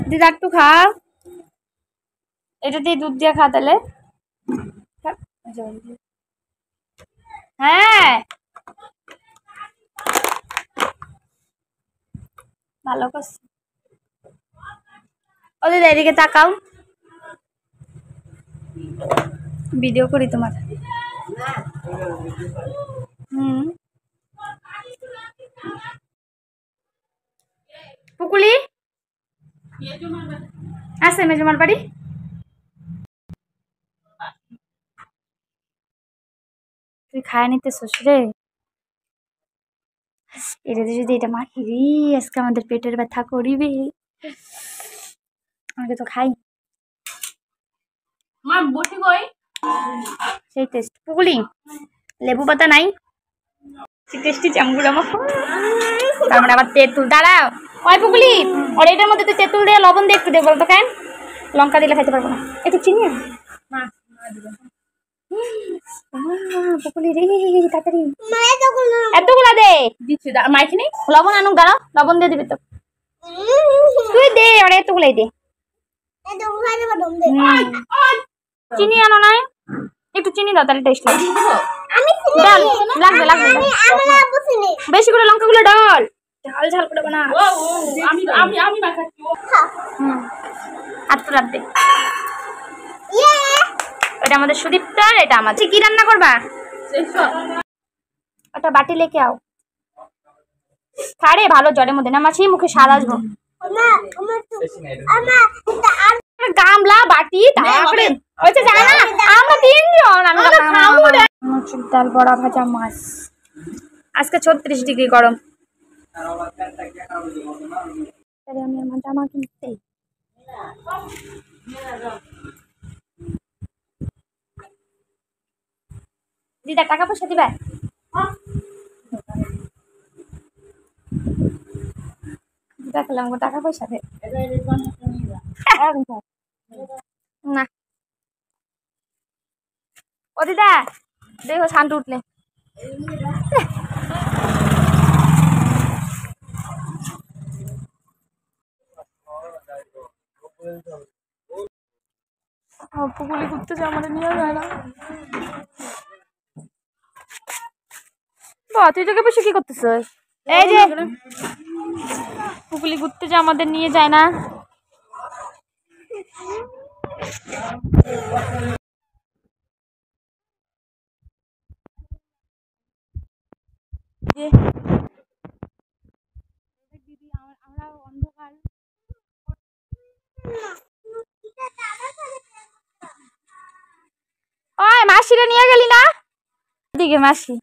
দিদা একটু খা, এটা দিয়ে দুধ দিয়ে খা তাহলে। হ্যাঁ ভালো করছি। ও দিদা এদিকে তাকাও, ভিডিও করি তোমার। পুকুলি আছে মেজমার বাড়ি। তুই খায় নিতেছিস রে, এটা যদি এটা মাখিবি আজকে আমাদের পেটের ব্যথা করিবি। আমাকে তো খাই মা বসি কই সেই টেস্ট। পুকুলি লেবু পাতা নাই, টেস্টি জামগুলো মাখো। তার মানে আবার তেঁতুল, দাঁড়াও ওই পুকুলি আর এটার মধ্যে তো তেঁতুল দিয়ে লবণ দিয়ে একটু দেবো তো, কেন লঙ্কা দিলে খাইতে পারবো না, একটু চিনি পুকুলি রে তাড়াতাড়ি এতগুলা দে দিচ্ছি মাইখিনি লবণ আনুক, দাঁড়াও লবণ দিয়ে দিবি তো, তুই দে আর এতগুলাই দে। চিনি আনো নাই, একটু চিনি দাও তাহলে টেস্ট লাগবে। লাগবে লাগবে বেশি করে লঙ্কাগুলো ডাল, ঝাল ঝাল করে বানা। আত্ম রাখবে। এটা আমাদের সুদীপ্তার, এটা আমাদের। কি রান্না করবা? একটা বাটি লেকে আও, খারে ভালো জ্বরের মধ্যে না মাছি, মুখে স্বাদ আসবো। গামলা বাটি তারপরে হয়েছে জানা না, আমরা তিনজন। ডাল বড়া ভাজা মাছ, আজকে 36 ডিগ্রি গরম। আমি আমার জামা কিনতে দিদা টাকা পয়সা দিবা? দেখলাম টাকা পয়সা দে না। ও দিদা দেখো শান্ত উঠলে পুকুলি ঘুরতে যা, আমাদের নিয়ে যায় না। তুই তোকে বসে কি করতেছিস? এই যে পুকুলি ঘুরতে যা, আমাদের নিয়ে যায় না। আমরা অন্ধকার ওই মাসিরে নিয়ে গেলি না দিকে, মাসি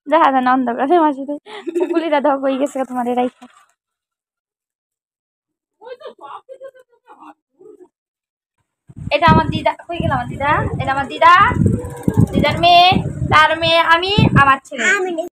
দেখা যায় না অন্ধকারে মাসিরে। পুকুলিরা ধক হয়ে গেছে তোমার এরাই। এটা আমার দিদা হয়ে গেল, আমার দিদা, এটা আমার দিদা, দিদার মেয়ে, তার মেয়ে, আমি, আমার ছেলে।